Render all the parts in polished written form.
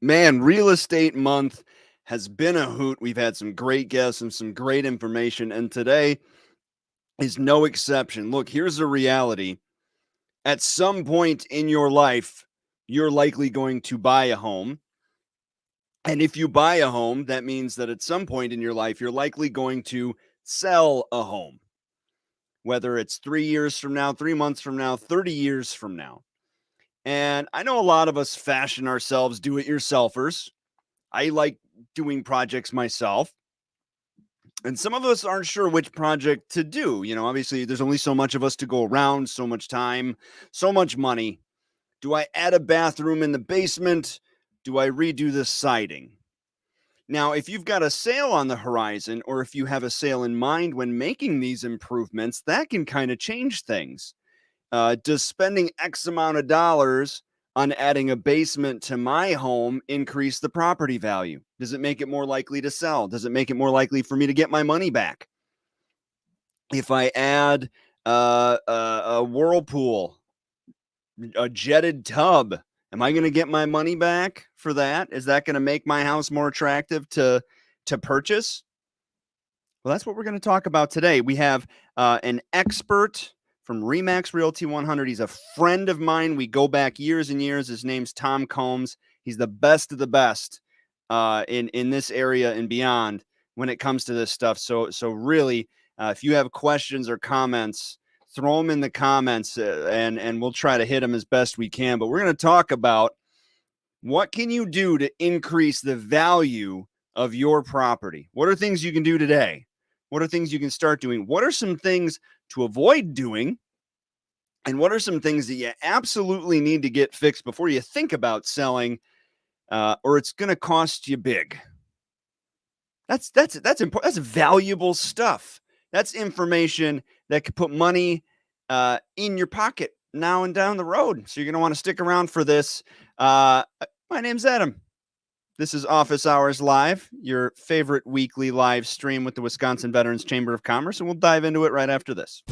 Man, real estate month has been a hoot. We've had some great guests and some great information, and today is no exception. Look, here's the reality. At some point in your life, you're likely going to buy a home. And if you buy a home, that means that at some point in your life, you're likely going to sell a home, whether it's 3 years from now, 3 months from now, 30 years from now. And I know a lot of us fashion ourselves do it yourselfers. I like doing projects myself. And some of us aren't sure which project to do. Obviously, there's only so much of us to go around, so much time, so much money. Do I add a bathroom in the basement? Do I redo the siding? Now, if you've got a sale on the horizon, or if you have a sale in mind when making these improvements, that can kind of change things. Does spending X amount of dollars on adding a basement to my home increase the property value? Does it make it more likely to sell? Does it make it more likely for me to get my money back? If I add a whirlpool, a jetted tub, am I going to get my money back for that? Is that going to make my house more attractive to purchase? Well, that's what we're going to talk about today. We have an expert from Remax Realty 100. He's a friend of mine. We go back years and years. His name's Tom Combs. He's the best of the best in this area and beyond when it comes to this stuff. So really, if you have questions or comments, throw them in the comments, and we'll try to hit them as best we can. But we're going to talk about what can you do to increase the value of your property. What are things you can do today? What are things you can start doing? What are some things to avoid doing? And what are some things that you absolutely need to get fixed before you think about selling, or it's going to cost you big? That's important. That's valuable stuff. That's information that could put money in your pocket now and down the road. So you're going to want to stick around for this. My name's Adam. This is Office Hours Live, your favorite weekly live stream with the Wisconsin Veterans Chamber of Commerce, and we'll dive into it right after this.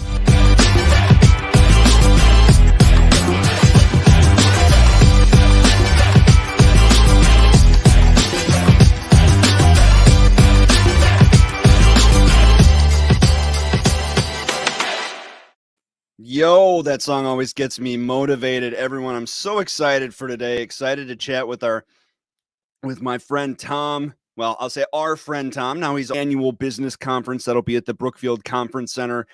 Yo, that song always gets me motivated. Everyone, I'm so excited for today. Excited to chat with my friend Tom. Well, I'll say our friend Tom. Now he's annual business conference that'll be at the Brookfield Conference Center.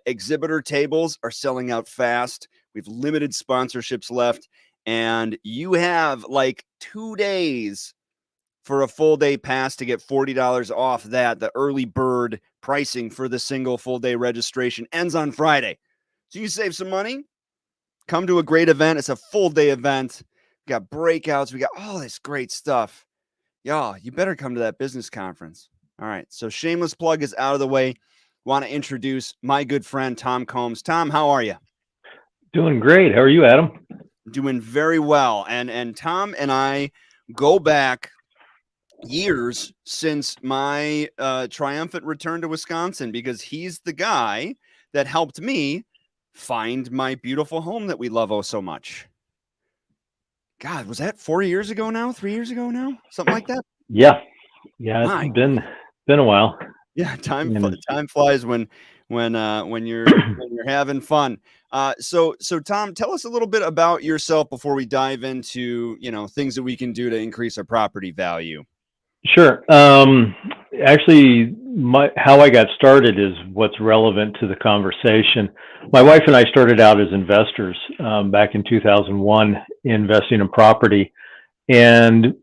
Exhibitor tables are selling out fast. We've limited sponsorships left, and you have like 2 days for a full day pass to get $40 off that. The early bird pricing for the single full day registration ends on Friday. So you save some money, come to a great event. It's a full day event. We got breakouts. We got all this great stuff. Y'all, you better come to that business conference. All right. So shameless plug is out of the way. Want to introduce my good friend, Tom Combs. Tom, how are you? Doing great. How are you, Adam? Doing very well. And Tom and I go back years since my triumphant return to Wisconsin, because he's the guy that helped me find my beautiful home that we love oh so much. God, was that 4 years ago now? 3 years ago now? Something like that? Yeah. It's been a while. Yeah, time flies when you're having fun. So Tom, tell us a little bit about yourself before we dive into, things that we can do to increase our property value. Sure. Actually, how I got started is what's relevant to the conversation. My wife and I started out as investors back in 2001, investing in property. And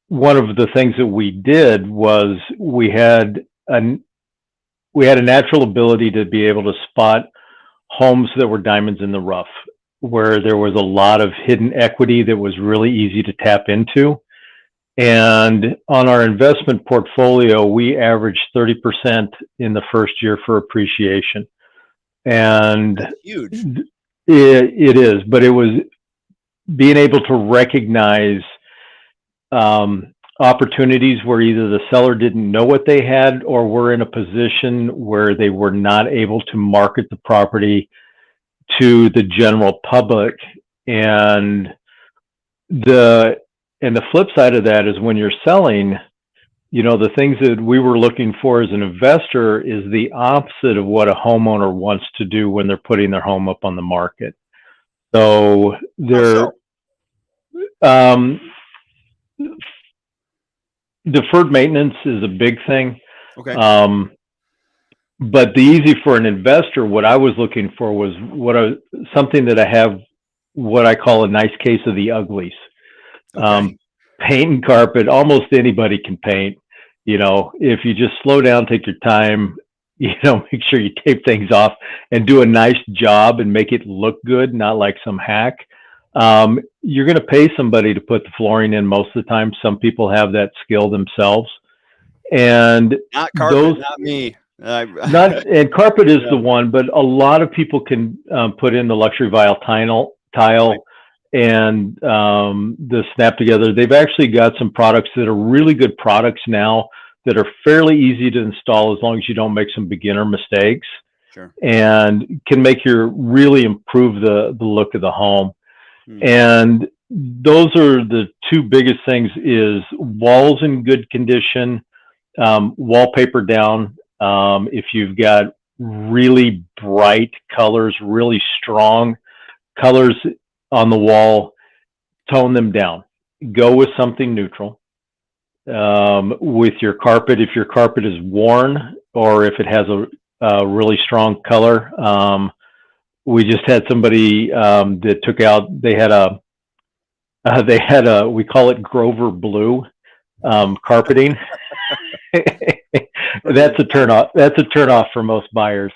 one of the things that we did was we had a natural ability to be able to spot homes that were diamonds in the rough, where there was a lot of hidden equity that was really easy to tap into. And on our investment portfolio, we averaged 30% in the first year for appreciation. And that's huge. It is, but it was being able to recognize opportunities where either the seller didn't know what they had, or were in a position where they were not able to market the property to the general public. And And the flip side of that is when you're selling, the things that we were looking for as an investor is the opposite of what a homeowner wants to do when they're putting their home up on the market. So How so? um, deferred maintenance is a big thing. Okay. But the easy for an investor, what I was looking for was something that I have what I call a nice case of the uglies. Okay. Paint and carpet, almost anybody can paint. If you just slow down, take your time, make sure you tape things off and do a nice job and make it look good, not like some hack. You're going to pay somebody to put the flooring in most of the time. Some people have that skill themselves. And Not carpet, not me. and carpet is the one, but a lot of people can put in the luxury vinyl tile Right. and the snap together. They've actually got some products that are really good products now that are fairly easy to install as long as you don't make some beginner mistakes. Sure. And can make really improve the look of the home. And those are the two biggest things: is walls in good condition, wallpaper down. If you've got really bright colors, really strong colors on the wall, tone them down. Go with something neutral. With your carpet, if your carpet is worn or if it has a really strong color, we just had somebody that took out. They had a we call it Grover Blue carpeting. That's a turnoff for most buyers.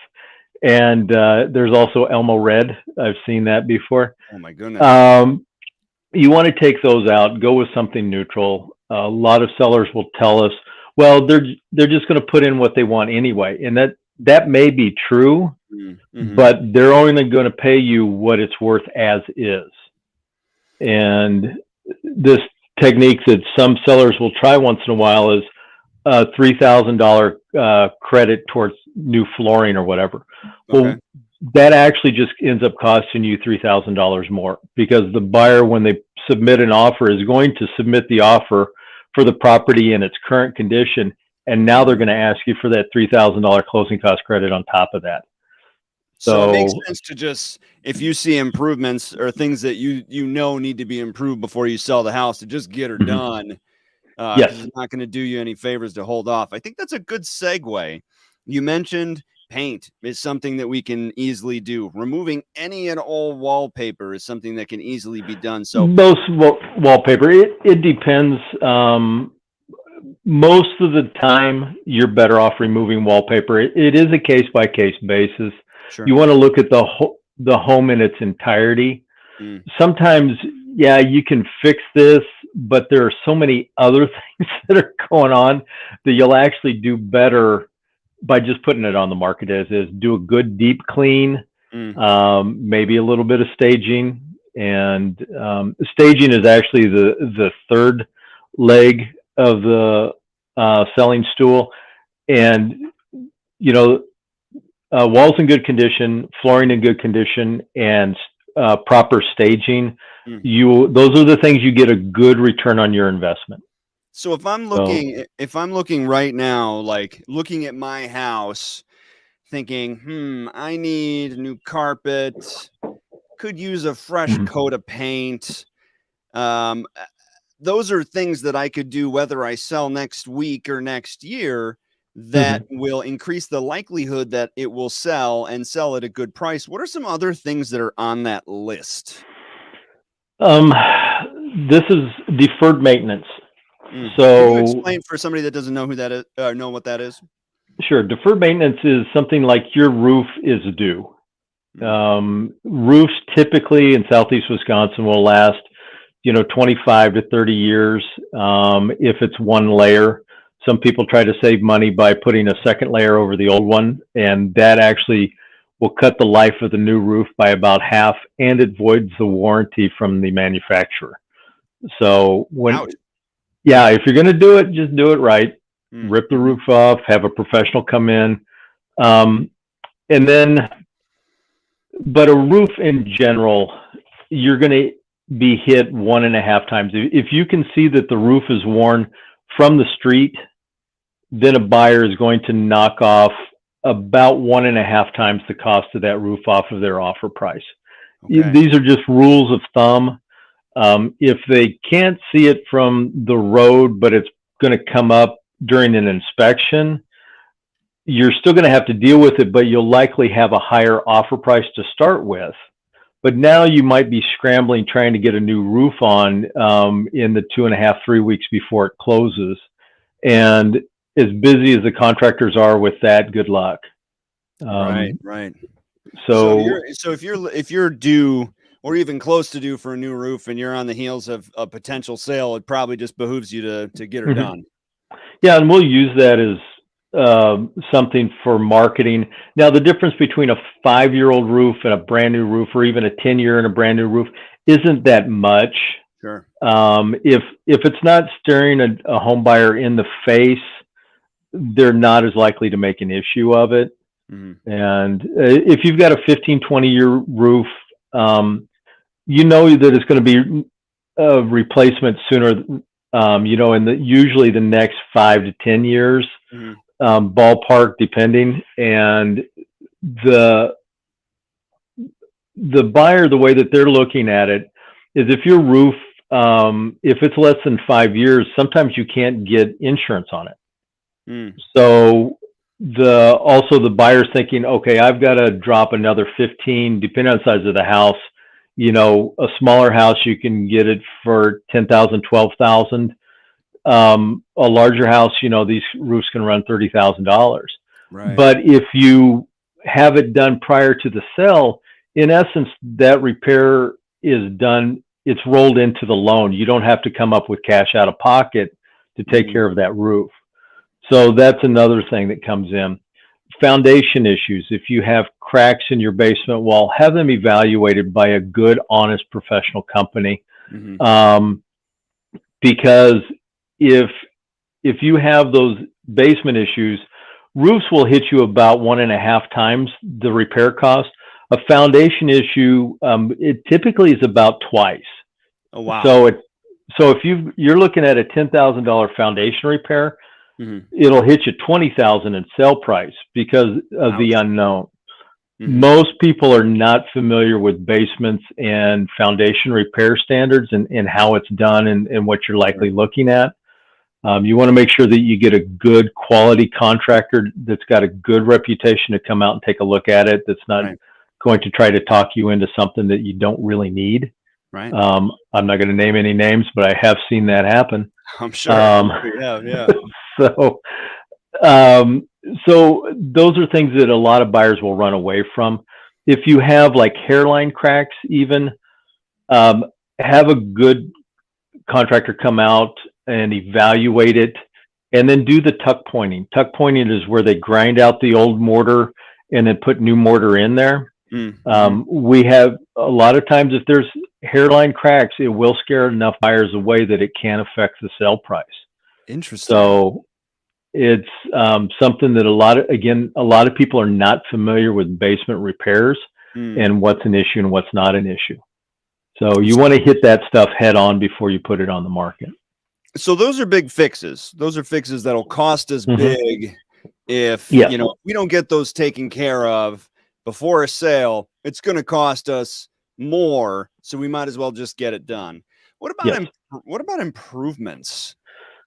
And there's also Elmo Red. I've seen that before. Oh my goodness. You want to take those out. Go with something neutral. A lot of sellers will tell us, well, they're just going to put in what they want anyway, and that may be true, but they're only going to pay you what it's worth as is. And this technique that some sellers will try once in a while is $3,000 credit towards new flooring or whatever. Okay. Well, that actually just ends up costing you $3,000 more, because the buyer, when they submit an offer, is going to submit the offer for the property in its current condition, and now they're going to ask you for that $3,000 closing cost credit on top of that. So it makes sense to just, if you see improvements or things that you need to be improved before you sell the house, to just get her done. Yes. It's not going to do you any favors to hold off. I think that's a good segue. You mentioned paint is something that we can easily do. Removing any and all wallpaper is something that can easily be done. So most wallpaper, it depends. Most of the time, you're better off removing wallpaper. It is a case by case basis. Sure. You want to look at the home in its entirety. Sometimes, yeah, you can fix this, but there are so many other things that are going on that you'll actually do better by just putting it on the market as is. Do a good deep clean, maybe a little bit of staging. And staging is actually the third leg of the selling stool. And, walls in good condition, flooring in good condition, and proper staging. Those are the things you get a good return on your investment. So if I'm looking right now, like looking at my house, thinking, I need new carpet, could use a fresh coat of paint. Those are things that I could do whether I sell next week or next year that will increase the likelihood that it will sell and sell at a good price. What are some other things that are on that list? This is deferred maintenance. So can you explain for somebody that doesn't know who that is, know what that is? Sure. Deferred maintenance is something like your roof is due. Roofs typically in Southeast Wisconsin will last, 25 to 30 years. If it's one layer, some people try to save money by putting a second layer over the old one, and that actually will cut the life of the new roof by about half, and it voids the warranty from the manufacturer. So if you're going to do it, just do it right. Rip the roof off, have a professional come in. But a roof in general, you're going to be hit 1.5 times. If you can see that the roof is worn from the street, then a buyer is going to knock off about 1.5 times the cost of that roof off of their offer price. Okay. These are just rules of thumb. If they can't see it from the road, but it's going to come up during an inspection, you're still going to have to deal with it, but you'll likely have a higher offer price to start with. But now you might be scrambling trying to get a new roof on in the 2.5, 3 weeks before it closes. And as busy as the contractors are with that, good luck. Right. So if you're due or even close to due for a new roof and you're on the heels of a potential sale, it probably just behooves you to get her done. Yeah, and we'll use that as something for marketing. Now, the difference between a 5-year-old roof and a brand new roof, or even a 10-year and a brand new roof, isn't that much. Sure. If it's not staring a home buyer in the face, they're not as likely to make an issue of it. Mm-hmm. And if you've got a 15, 20-year roof, you know that it's going to be a replacement sooner, in usually the next 5 to 10 years. Mm-hmm. Ballpark depending. And the buyer, the way that they're looking at it is if your roof, if it's less than 5 years, sometimes you can't get insurance on it. So the buyer's thinking, okay, I've got to drop another 15, depending on the size of the house. A smaller house, you can get it for $10,000, $12,000. A larger house, these roofs can run $30,000. Right. But if you have it done prior to the sale, in essence, that repair is done. It's rolled into the loan. You don't have to come up with cash out of pocket to take care of that roof. So that's another thing that comes in. Foundation issues. If you have cracks in your basement wall, have them evaluated by a good, honest, professional company. Mm-hmm. Because if you have those basement issues, roofs will hit you about 1.5 times the repair cost. A foundation issue, it typically is about twice. Oh, wow. So if you're looking at a $10,000 foundation repair, mm-hmm. it'll hit you $20,000 in sale price because of the unknown. Mm-hmm. Most people are not familiar with basements and foundation repair standards and how it's done and what you're likely looking at. You want to make sure that you get a good quality contractor that's got a good reputation to come out and take a look at it. That's not going to try to talk you into something that you don't really need. Right. I'm not going to name any names, but I have seen that happen. I'm sure. Yeah. So those are things that a lot of buyers will run away from. If you have like hairline cracks, even have a good contractor come out and evaluate it, and then do the tuck pointing. Tuck pointing is where they grind out the old mortar and then put new mortar in there. Mm-hmm. We have a lot of times, if there's hairline cracks, it will scare enough buyers away that it can affect the sale price. Interesting. So it's something that a lot of people are not familiar with basement repairs and what's an issue and what's not an issue. So you want to hit that stuff head on before you put it on the market. So those are big fixes. Those are fixes that'll cost us big if we don't get those taken care of before a sale. It's going to cost us more, so we might as well just get it done. What about improvements?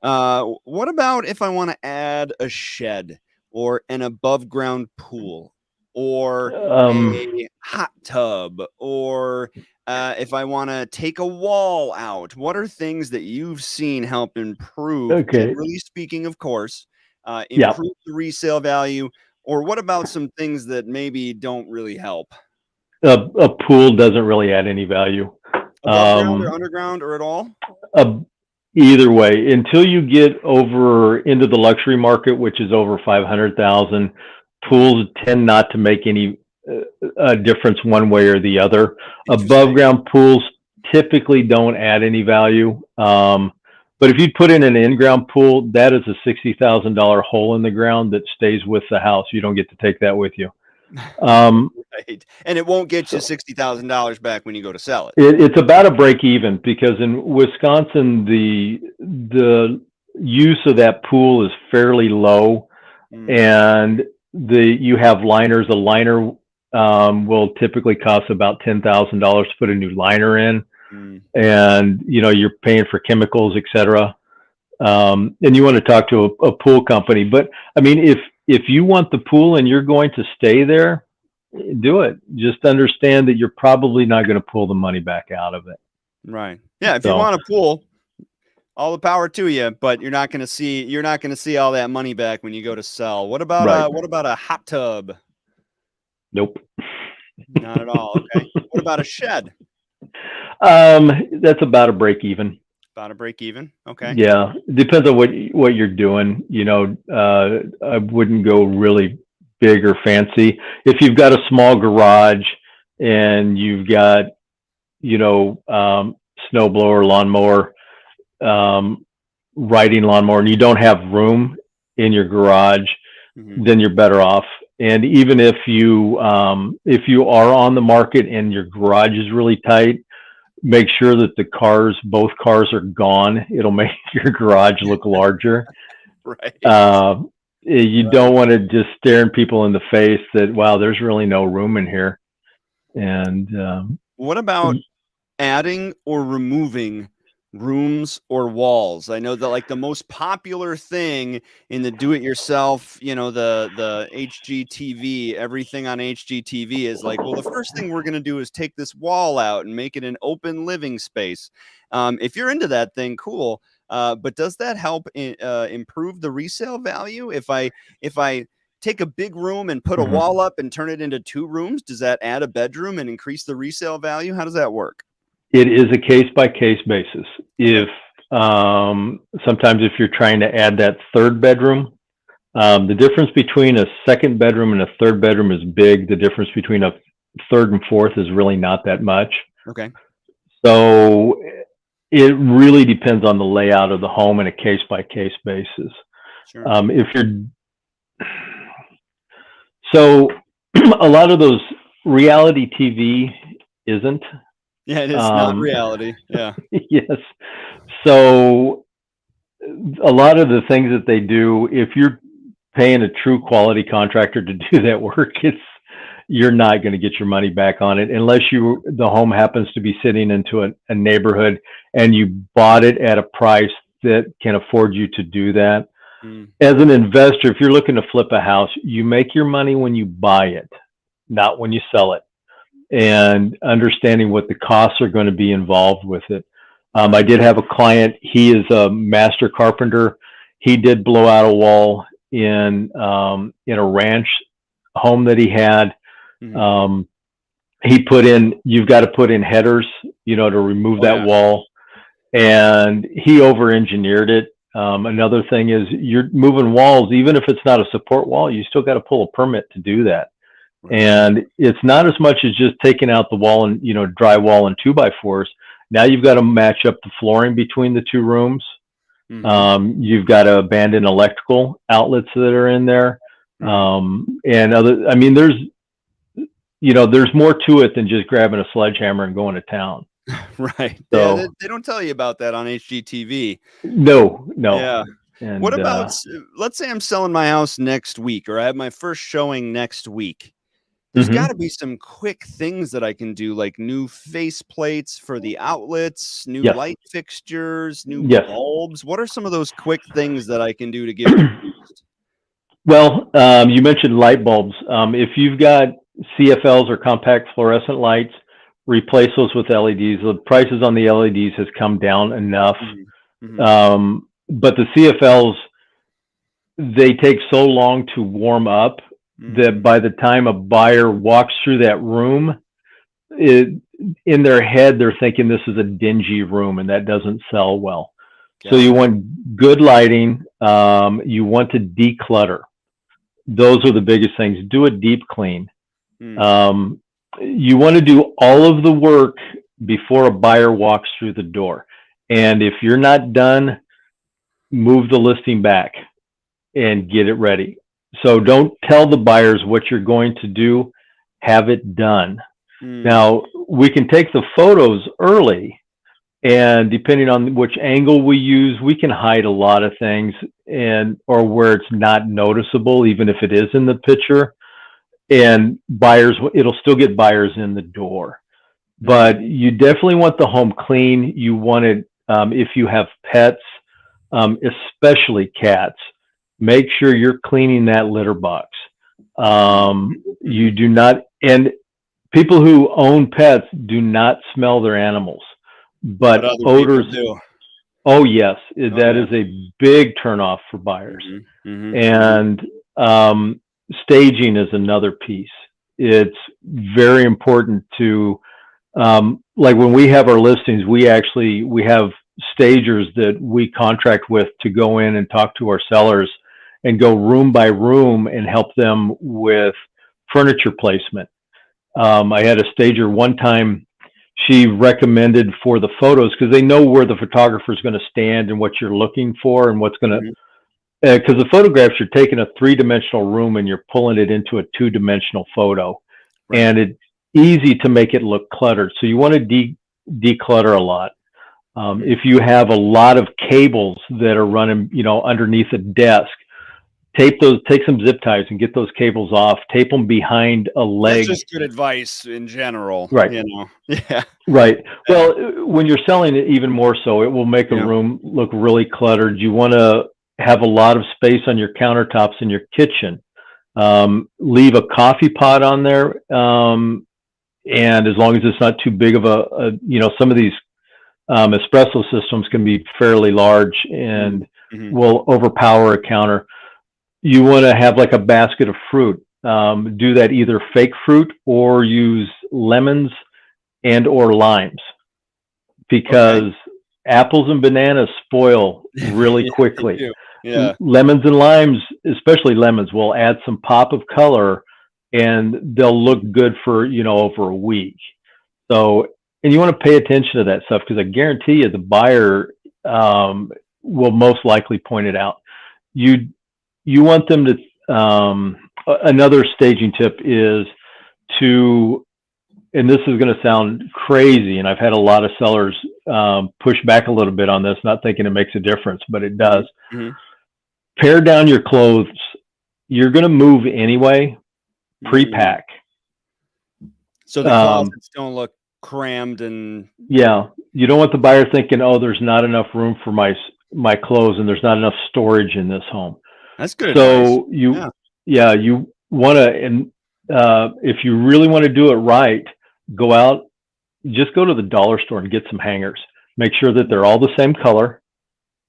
What about if I want to add a shed or an above ground pool or a hot tub, or if I want to take a wall out? What are things that you've seen help improve, generally speaking, of course, improve the resale value? Or what about some things that maybe don't really help? A pool doesn't really add any value. Above ground or underground or at all? Either way, until you get over into the luxury market, which is over 500,000, pools tend not to make any difference one way or the other. Above ground pools typically don't add any value. But if you put in an in-ground pool, that is a $60,000 hole in the ground that stays with the house. You don't get to take that with you. Right. And it won't get you $60,000 back when you go to sell it. It's about a break even, because in Wisconsin, the use of that pool is fairly low, and you have liners. A liner will typically cost about $10,000 to put a new liner in, and you're paying for chemicals, etc. And you want to talk to a pool company. But I mean, if you want the pool and you're going to stay there, do it. Just understand that you're probably not going to pull the money back out of it. Right. Yeah. If you want a pool, all the power to you, but you're not going to see all that money back when you go to sell. What about a hot tub? Nope. Not at all. Okay. What about a shed? That's about a break even. About a break even. Okay. Yeah. Depends on what you're doing. I wouldn't go really big or fancy. If you've got a small garage and you've got, snow blower, lawnmower, riding lawnmower, and you don't have room in your garage, then you're better off. And even if you are on the market and your garage is really tight, make sure that both cars are gone. It'll make your garage look larger. Right. You don't want to just staring people in the face that, wow, there's really no room in here. And what about adding or removing rooms or walls? I know that like the most popular thing in the do-it-yourself, the HGTV, everything on HGTV is like, well, the first thing we're going to do is take this wall out and make it an open living space. If you're into that thing, cool. But does that help improve the resale value? If I take a big room and put a wall up and turn it into 2 rooms, does that add a bedroom and increase the resale value? How does that work? It is a case-by-case basis. If sometimes if you're trying to add that 3rd bedroom, the difference between a 2nd bedroom and a 3rd bedroom is big. The difference between a 3rd and 4th is really not that much. Okay. So it really depends on the layout of the home and a case-by-case basis. Sure. So a lot of those reality TV isn't. Yeah, it is not reality. Yeah. Yes. So a lot of the things that they do, if you're paying a true quality contractor to do that work, you're not going to get your money back on it unless the home happens to be sitting into a neighborhood and you bought it at a price that can afford you to do that. As an investor, if you're looking to flip a house, you make your money when you buy it, not when you sell it. And understanding what the costs are going to be involved with it. I did have a client. He is a master carpenter. He did blow out a wall in a ranch home that he had. You've got to put in headers, to remove that wall. And he over-engineered it. Another thing is you're moving walls, even if it's not a support wall, you still got to pull a permit to do that. And it's not as much as just taking out the wall and, drywall and 2x4s. Now you've got to match up the flooring between the 2 rooms. You've got to abandon electrical outlets that are in there. There's more to it than just grabbing a sledgehammer and going to town. Right. So, yeah, they don't tell you about that on HGTV. No. Yeah. And, what about, let's say I'm selling my house next week, or I have my first showing next week. There's got to be some quick things that I can do, like new face plates for the outlets, new light fixtures, new bulbs. What are some of those quick things that I can do to get reduced? Well, you mentioned light bulbs. If you've got CFLs or compact fluorescent lights, replace those with LEDs. The prices on the LEDs has come down enough. But the CFLs, they take so long to warm up that by the time a buyer walks through that room, in their head, they're thinking this is a dingy room, and that doesn't sell well. So you want good lighting. You want to declutter. Those are the biggest things. Do a deep clean. You want to do all of the work before a buyer walks through the door. And if you're not done, move the listing back and get it ready. So don't tell the buyers what you're going to do. Have it done. Now, we can take the photos early, and depending on which angle we use, we can hide a lot of things, or where it's not noticeable, even if it is in the picture. And buyers, it'll still get buyers in the door. But you definitely want the home clean. You want it, if you have pets, especially cats, make sure you're cleaning that litter box. You do not, and people who own pets do not smell their animals, but odors do. Oh yes, that is a big turnoff for buyers. And staging is another piece. It's very important to, like when we have our listings, we have stagers that we contract with to go in and talk to our sellers and go room by room and help them with furniture placement. I had a stager one time. She recommended for the photos, because they know where the photographer is going to stand and what you're looking for and what's going to, because the photographs, you're taking a 3-dimensional room and you're pulling it into a 2-dimensional photo. Right. And it's easy to make it look cluttered. So you want to declutter a lot. If you have a lot of cables that are running, underneath a desk, take some zip ties and get those cables off. Tape them behind a leg. That's just good advice in general, right? Yeah, right. Well, when you're selling it, even more so, it will make a room look really cluttered. You want to have a lot of space on your countertops in your kitchen. Leave a coffee pot on there, and as long as it's not too big of some of these espresso systems can be fairly large and will overpower a counter. You want to have like a basket of fruit. Do that either fake fruit or use lemons and or limes, because apples and bananas spoil really quickly. Yeah. Lemons and limes, especially lemons, will add some pop of color and they'll look good for, over a week. So, and you want to pay attention to that stuff, because I guarantee you the buyer will most likely point it out. You want them to, another staging tip is to, and this is going to sound crazy, and I've had a lot of sellers push back a little bit on this, not thinking it makes a difference, but it does. Pare down your clothes. You're going to move anyway. Pre-pack. So the closets don't look crammed and... Yeah. You don't want the buyer thinking, oh, there's not enough room for my clothes and there's not enough storage in this home. That's good. So advice. You want to, and if you really want to do it right, go out, just go to the dollar store and get some hangers. Make sure that they're all the same color,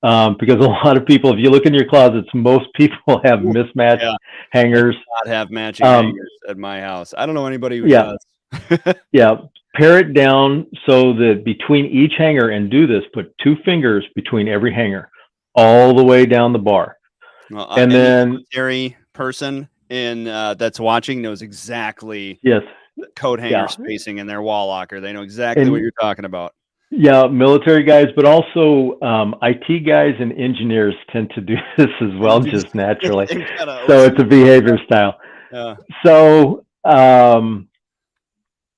because a lot of people, if you look in your closets, most people have mismatched hangers. I do not have matching hangers at my house. I don't know anybody who does. Pare it down so that between each hanger, and do this, put 2 fingers between every hanger, all the way down the bar. Well, and then military person that's watching knows exactly coat hanger spacing in their wall locker. They know exactly what you're talking about. Yeah, military guys, but also IT guys and engineers tend to do this as well, just naturally. So it's a behavior style. So, and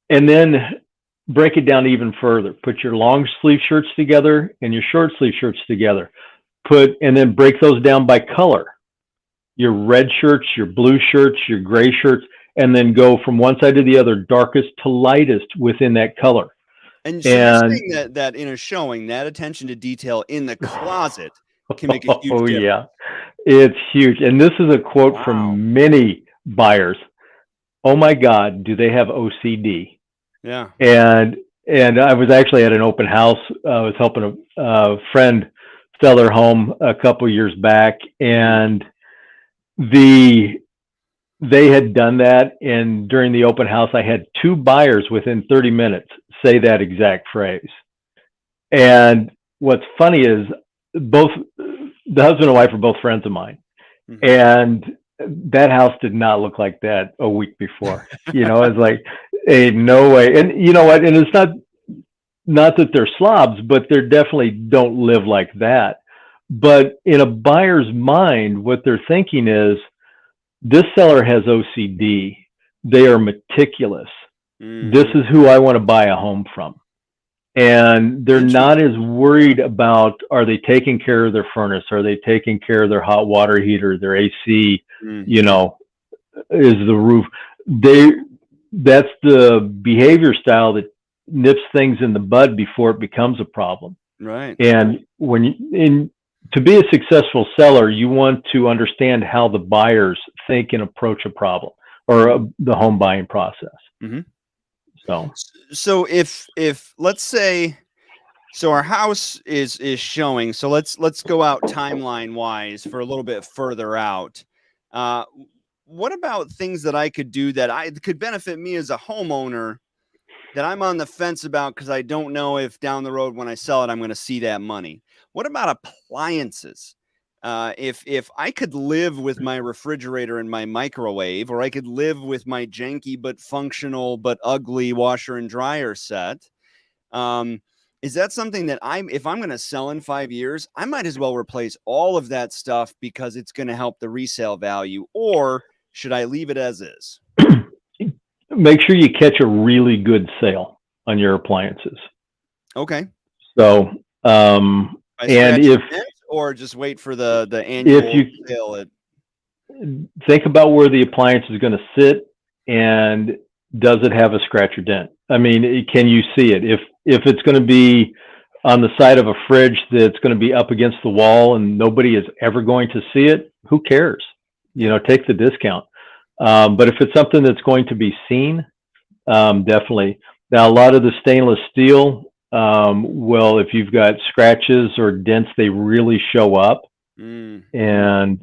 then break it down even further. Put your long sleeve shirts together and your short sleeve shirts together. And then break those down by color. Your red shirts, your blue shirts, your gray shirts, and then go from one side to the other, darkest to lightest within that color. And so you're saying that in a showing, that attention to detail in the closet can make a huge difference. Yeah, it's huge. And this is a quote from many buyers. Oh my God, do they have OCD? Yeah. And I was actually at an open house. I was helping a friend sell their home a couple years back, and they had done that. And during the open house, I had 2 buyers within 30 minutes say that exact phrase. And what's funny is both the husband and wife are both friends of mine. And that house did not look like that a week before. It's like, hey, no way. And you know what? And it's not that they're slobs, but they definitely don't live like that. But in a buyer's mind, what they're thinking is, This seller has OCD. They are meticulous. This Mhm. is who I want to buy a home from. And they're not Interesting. as worried about, are they taking care of their furnace? Are they taking care of their hot water heater, their AC? You Mhm. know, is the roof? They, that's the behavior style that nips things in the bud before it becomes a problem. Right. And to be a successful seller, you want to understand how the buyers think and approach a problem or the home buying process. Mhm. So, So if let's say, so our house is showing, so let's go out timeline wise for a little bit further out. Uh, what about things that I could do that I could benefit me as a homeowner that I'm on the fence about because I don't know if down the road when I sell it I'm going to see that money? What about appliances? If I could live with my refrigerator and my microwave, or I could live with my janky but functional but ugly washer and dryer set, um, is that something that if I'm going to sell in 5 years, I might as well replace all of that stuff because it's going to help the resale value, or should I leave it as is? make sure you catch a really good sale on your appliances. Okay. So, I and scratch and dent, or just wait for the if annual you sale at think about where the appliance is going to sit, and does it have a scratch or dent? I mean, can you see it? If it's going to be on the side of a fridge that's going to be up against the wall and nobody is ever going to see it, who cares? You yeah. know, take the discount. But if it's something that's going to be seen, definitely. Now, a lot of the stainless steel, well, if you've got scratches or dents, they really show up, Mhm. and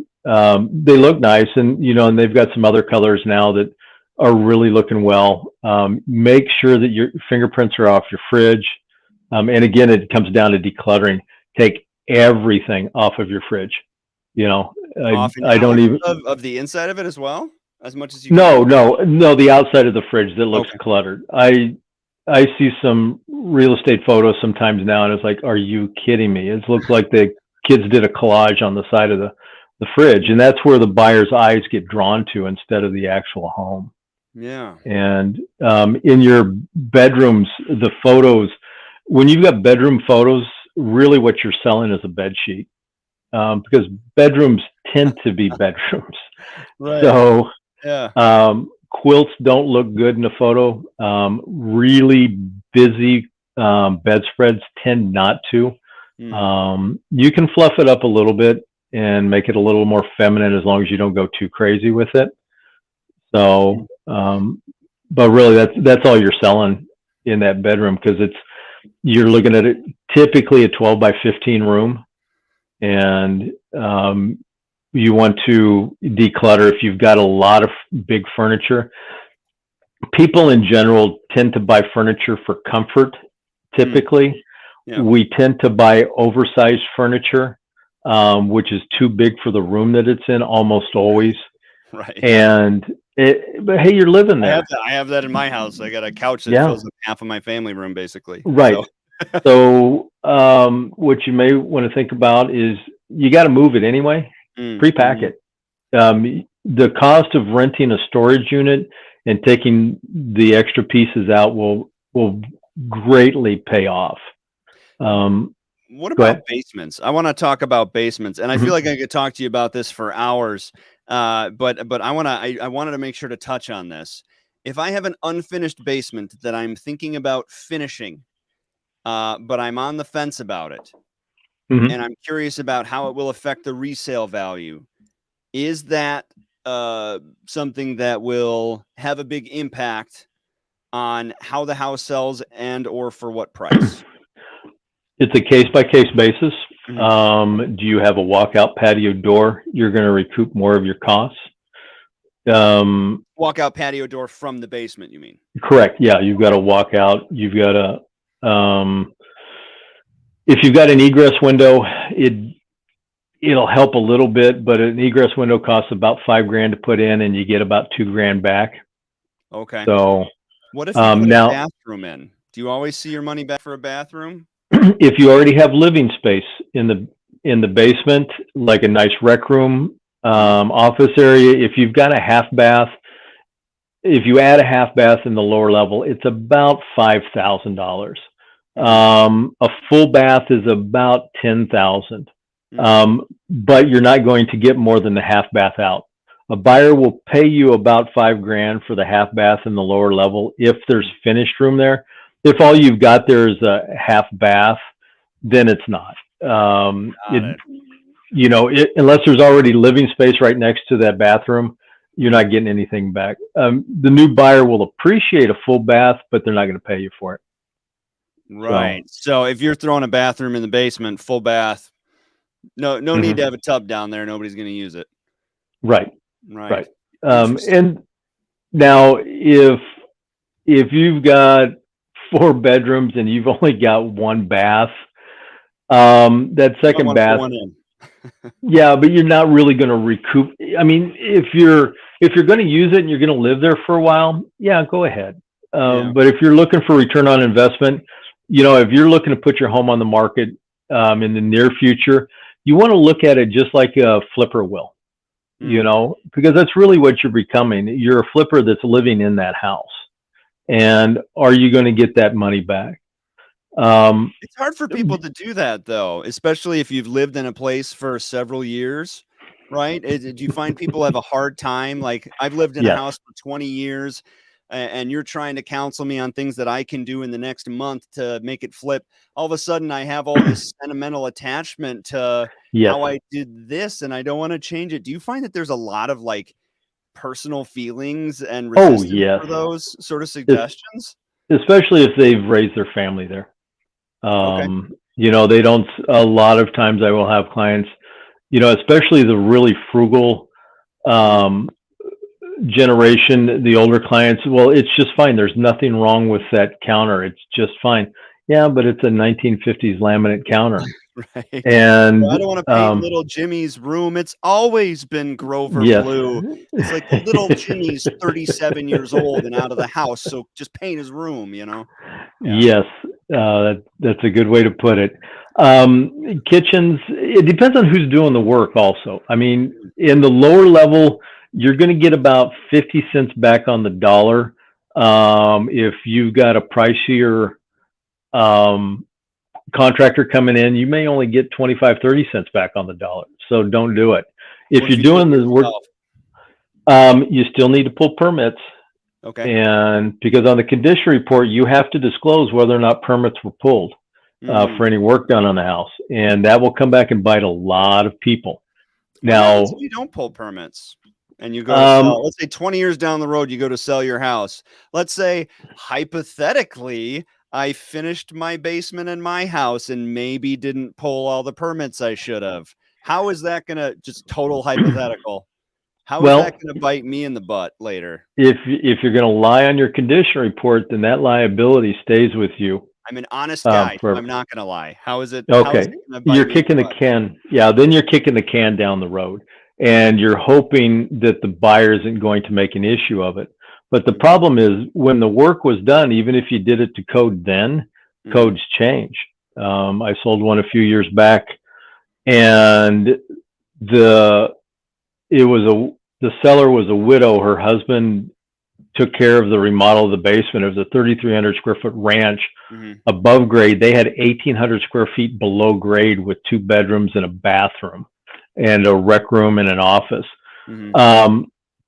they look nice. And and they've got some other colors now that are really looking well. Make sure that your fingerprints are off your fridge. And again, it comes down to decluttering. Take everything off of your fridge. You know, Off and I don't out even. of the inside of it as well, as much as you No, can? no, no. The outside of the fridge that looks Okay. cluttered. I see some real estate photos sometimes now, and it's like, are you kidding me? It looks like the kids did a collage on the side of the fridge, and that's where the buyer's eyes get drawn to instead of the actual home. Yeah. And in your bedrooms, the photos, when you've got bedroom photos, really what you're selling is a bed sheet, because bedrooms tend to be bedrooms. Right. So Yeah. quilts don't look good in a photo. Really busy bedspreads tend not to. Mm. You can fluff it up a little bit and make it a little more feminine as long as you don't go too crazy with it. So, but really, that's all you're selling in that bedroom, because you're looking at it typically a 12 by 15 room, and you want to declutter if you've got a lot of big furniture. People in general tend to buy furniture for comfort. Mm. Typically, Yeah. we tend to buy oversized furniture, which is too big for the room that it's in almost always. Right. And but hey, you're living there. I have that in my house. I got a couch that Yeah, fills up half of my family room, basically. right. So So, what you may want to think about is you got to move it anyway. Pre-pack mhm. it. The cost of renting a storage unit and taking the extra pieces out will greatly pay off. Um, What Go about ahead. basements? I want to talk about basements, and I feel Mhm. like I could talk to you about this for hours. But I wanted to make sure to touch on this. If I have an unfinished basement that I'm thinking about finishing, but I'm on the fence about it, Mhm. and I'm curious about how it will affect the resale value, is that something that will have a big impact on how the house sells and or for what price? It's a case by case basis. Mhm. Do you have a walkout patio door? You're going to recoup more of your costs. Walkout patio door from the basement, you mean? Correct. Yeah, you've got to walk out. You've got to, if you've got an egress window, it'll help a little bit, but an egress window costs about $5,000 to put in, and you get about $2,000 back. Okay. So What if you put a now, bathroom in? Do you always see your money back for a bathroom? if you already have living space in the basement, like a nice rec room, Office area, if you've got a half bath, if you add a half bath in the lower level, it's about $5,000. A full bath is about 10,000. But you're not going to get more than the half bath out. A buyer will pay you about $5,000 for the half bath in the lower level if there's finished room there. If all you've got there is a half bath, then it's not. Unless there's already living space right next to that bathroom, you're not getting anything back. The new buyer will appreciate a full bath, but they're not going to pay you for it. Right. So if you're throwing a bathroom in the basement, full bath, no need to have a tub down there. Nobody's going to use it. Right. And now if you've got 4 bedrooms and you've only got 1 bath, that second bath, yeah, but you're not really going to recoup. I mean, if you're going to use it and you're going to live there for a while, yeah, go ahead. But if you're looking for return on investment, if you're looking to put your home on the market in the near future, you want to look at it just like a flipper will, because that's really what you're becoming. You're a flipper that's living in that house. And are you going to get that money back? It's hard for people to do that, though, especially if you've lived in a place for several years, right? Do you find people have a hard time? Like, I've lived in a house for 20 years, and you're trying to counsel me on things that I can do in the next month to make it flip. All of a sudden, I have all this sentimental attachment to how I did this, and I don't want to change it. Do you find that there's a lot of like personal feelings and resistance for those sort of suggestions? Especially if they've raised their family there. They don't, a lot of times I will have clients, especially the really frugal generation, the older clients, well, it's just fine. There's nothing wrong with that counter. It's just fine. Yeah, but it's a 1950s laminate counter. Right. And I don't want to paint little Jimmy's room. It's always been Grover blue. It's like little Jimmy's 37 years old and out of the house, so just paint his room, Yes, that's a good way to put it. Kitchens, it depends on who's doing the work also. I mean, in the lower level, you're going to get about 50 cents back on the dollar. If you've got a pricier contractor coming in, you may only get 25-30 cents back on the dollar. So don't do it. If you're doing the work, you still need to pull permits. Okay. And because on the condition report, you have to disclose whether or not permits were pulled for any work done on the house. And that will come back and bite a lot of people. Now, you don't pull permits and you go to sell, let's say 20 years down the road, you go to sell your house. Let's say hypothetically, I finished my basement in my house and maybe didn't pull all the permits I should have. How is that going to, just total hypothetical, how is that going to bite me in the butt later? If you're going to lie on your condition report, then that liability stays with you. I'm an honest guy. I'm not going to lie. How is it? Okay. You're kicking the can. Yeah. Then you're kicking the can down the road and you're hoping that the buyer isn't going to make an issue of it. But the problem is when the work was done, even if you did it to code then, codes change. I sold one a few years back and the seller was a widow. Her husband took care of the remodel of the basement. It was a 3,300 square foot ranch above grade. They had 1,800 square feet below grade with 2 bedrooms and a bathroom and a rec room and an office.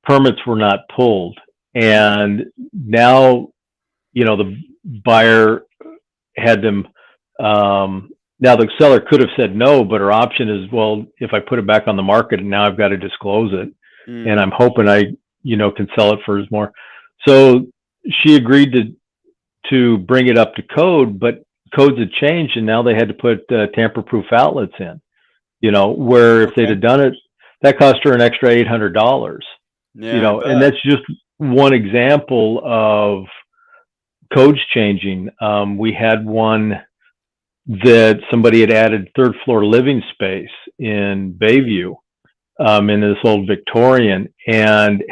Permits were not pulled. And now, the buyer had them, now the seller could have said no, but her option is, well, if I put it back on the market and now I've got to disclose it and I'm hoping I, can sell it for more. So she agreed to bring it up to code, but codes had changed and now they had to put tamper-proof outlets in, where if they'd have done it, that cost her an extra $800, and that's just one example of codes changing. We had one that somebody had added 3rd floor living space in Bayview, in this old Victorian, and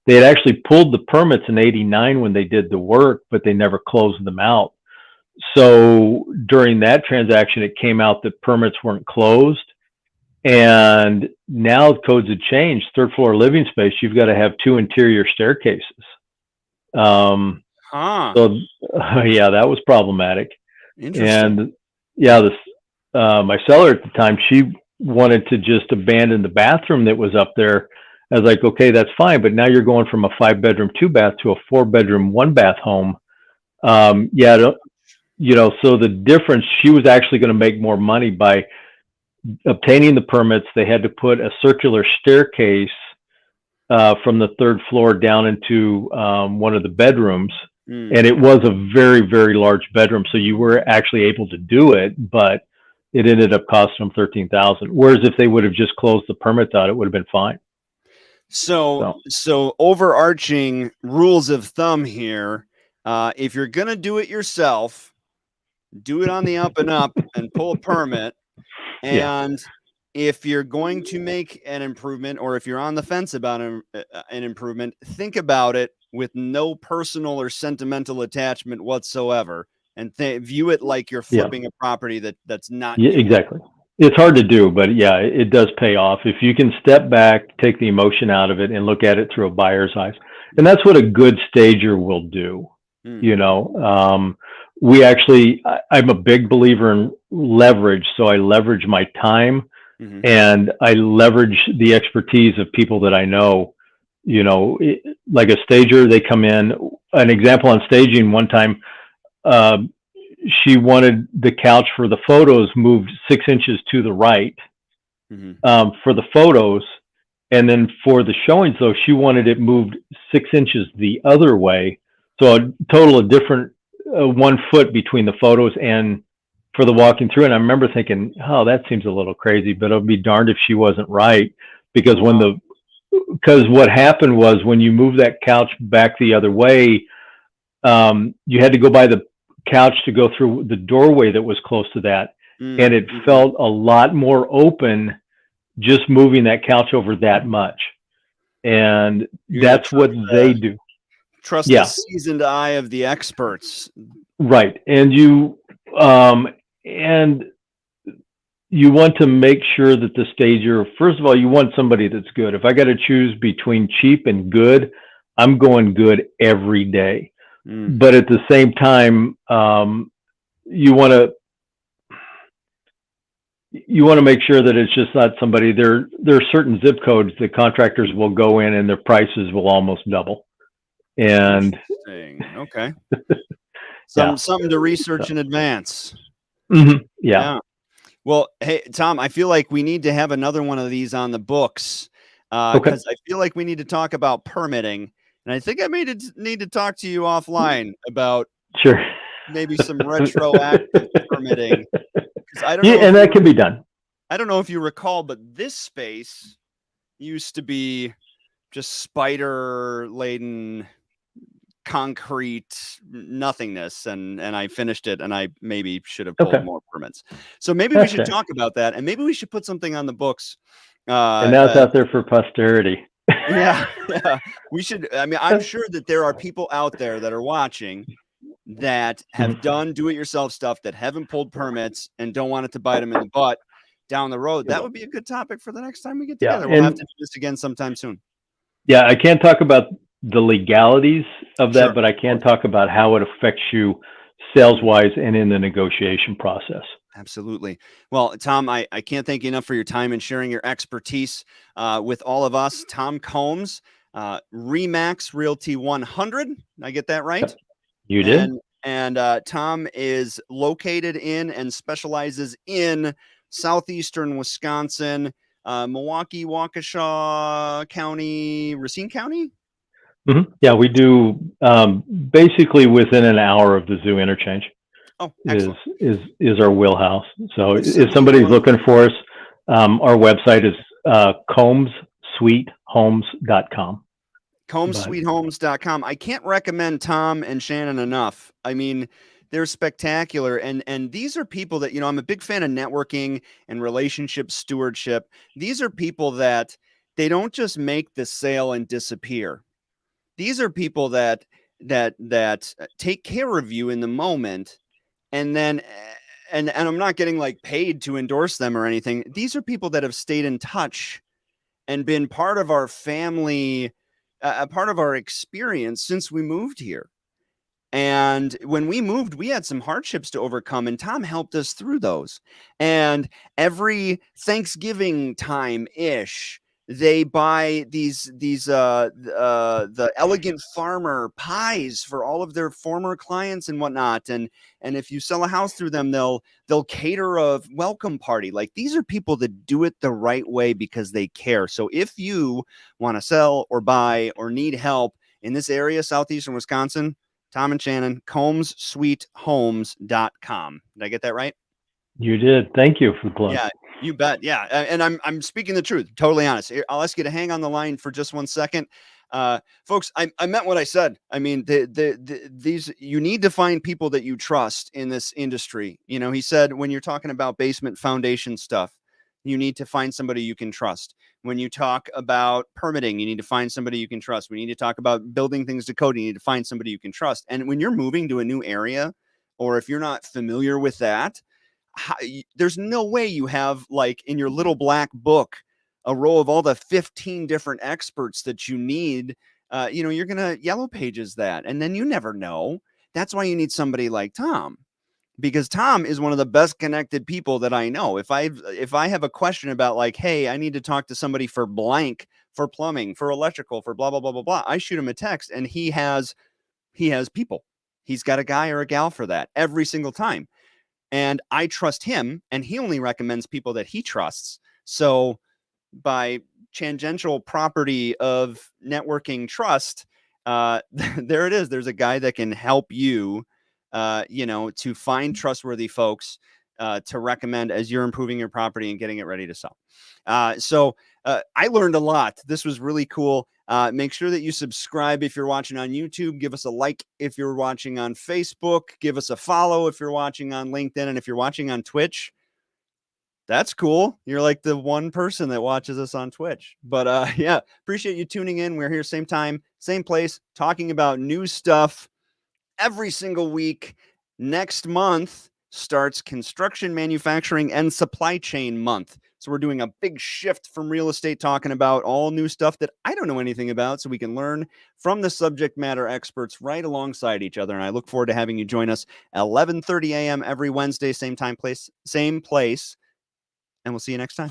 they had actually pulled the permits in '89 when they did the work, but they never closed them out. So during that transaction, it came out that permits weren't closed And now codes have changed. Third floor living space, you've got to have 2 interior staircases. Huh. So yeah, that was problematic. Interesting. And yeah, this my seller at the time, she wanted to just abandon the bathroom that was up there. I was like, okay, that's fine, but now you're going from a 5-bedroom 2-bath to a 4-bedroom 1-bath home. Yeah, so the difference, she was actually going to make more money by obtaining the permits. They had to put a circular staircase from the 3rd floor down into one of the bedrooms. And it was a very, very large bedroom. So you were actually able to do it, but it ended up costing them $13,000. Whereas if they would have just closed the permits out, it would have been fine. So overarching rules of thumb here, if you're going to do it yourself, do it on the up and up and pull a permit. And if you're going to make an improvement, or if you're on the fence about an improvement, think about it with no personal or sentimental attachment whatsoever, and view it like you're flipping a property that's not yours. Exactly. It's hard to do, but yeah, it does pay off if you can step back, take the emotion out of it, and look at it through a buyer's eyes. And that's what a good stager will do. We actually, I'm a big believer in leverage. So I leverage my time, and I leverage the expertise of people that I know. Like a stager, they come in. An example on staging, one time, she wanted the couch for the photos moved 6 inches to the right for the photos. And then for the showings, though, she wanted it moved 6 inches the other way. So a total of different 1 foot between the photos and for the walking through. And I remember thinking, oh, that seems a little crazy, but I'll be darned if she wasn't right. Because because what happened was when you move that couch back the other way, you had to go by the couch to go through the doorway that was close to that. And it felt a lot more open just moving that couch over that much. And that's what they do. Trust the seasoned eye of the experts. Right. And you want to make sure that the stager, first of all, you want somebody that's good. If I got to choose between cheap and good, I'm going good every day. But at the same time, you want to make sure that it's just not somebody. There are certain zip codes that contractors will go in and their prices will almost double. And okay, something to research in advance. Yeah. Well, hey, Tom, I feel like we need to have another one of these on the books because I feel like we need to talk about permitting. And I think I need to talk to you offline about maybe some retroactive permitting. I don't know and that can be done. I don't know if you recall, but this space used to be just spider-laden concrete nothingness, and I finished it, and I maybe should have pulled more permits. So maybe we should talk about that, and maybe we should put something on the books. And now it's out there for posterity. Yeah, we should. I mean, I'm sure that there are people out there that are watching that have done do-it-yourself stuff that haven't pulled permits and don't want it to bite them in the butt down the road. That would be a good topic for the next time we get together. We'll have to do this again sometime soon. Yeah, I can't talk about the legalities of that, but I can talk about how it affects you sales-wise and in the negotiation process. Absolutely. Well, Tom, I can't thank you enough for your time and sharing your expertise with all of us. Tom Combs, Remax Realty 100. Did I get that right? You did. And Tom is located in and specializes in southeastern Wisconsin, Milwaukee, Waukesha County, Racine County. Yeah, we do basically within an hour of the zoo interchange. Oh, excellent. Is our wheelhouse. So if somebody's looking for us, our website is combssweethomes.com. combssweethomes.com. I can't recommend Tom and Shannon enough. I mean, they're spectacular. And these are people that, I'm a big fan of networking and relationship stewardship. These are people that they don't just make the sale and disappear. These are people that take care of you in the moment and then and I'm not getting like paid to endorse them or anything. These are people that have stayed in touch and been part of our family, a part of our experience since we moved here. And when we moved, we had some hardships to overcome, and Tom helped us through those. And every Thanksgiving time ish, they buy the Elegant Farmer pies for all of their former clients and whatnot. And if you sell a house through them, they'll cater a welcome party. Like, these are people that do it the right way because they care. So if you want to sell or buy or need help in this area, southeastern Wisconsin, Tom and Shannon, CombsSweetHomes.com. Did I get that right? You did. Thank you for the plug. Yeah, you bet. Yeah. And I'm speaking the truth, totally honest. Here, I'll ask you to hang on the line for just 1 second. Folks, I meant what I said. I mean, these, you need to find people that you trust in this industry. You know, he said, when you're talking about basement foundation stuff, you need to find somebody you can trust. When you talk about permitting, you need to find somebody you can trust. We need to talk about building things to code. You need to find somebody you can trust. And when you're moving to a new area, or if you're not familiar with that, there's no way you have, like, in your little black book, a row of all the 15 different experts that you need. You're going to yellow pages that, and then you never know. That's why you need somebody like Tom, because Tom is one of the best connected people that I know. If I have a question about, like, hey, I need to talk to somebody for blank, for plumbing, for electrical, for blah, blah, blah, blah, blah, I shoot him a text, and he has people. He's got a guy or a gal for that every single time. And I trust him, and he only recommends people that he trusts. So by tangential property of networking trust, there it is. There's a guy that can help you, to find trustworthy folks to recommend as you're improving your property and getting it ready to sell. So I learned a lot. This was really cool. Make sure that you subscribe if you're watching on YouTube. Give us a like if you're watching on Facebook. Give us a follow if you're watching on LinkedIn. And if you're watching on Twitch, that's cool. You're like the one person that watches us on Twitch. But yeah, appreciate you tuning in. We're here same time, same place, talking about new stuff every single week. Next month starts construction, manufacturing, and supply chain month. So we're doing a big shift from real estate, talking about all new stuff that I don't know anything about, so we can learn from the subject matter experts right alongside each other. And I look forward to having you join us at 11:30 a.m. every Wednesday, same time, place, same place. And we'll see you next time.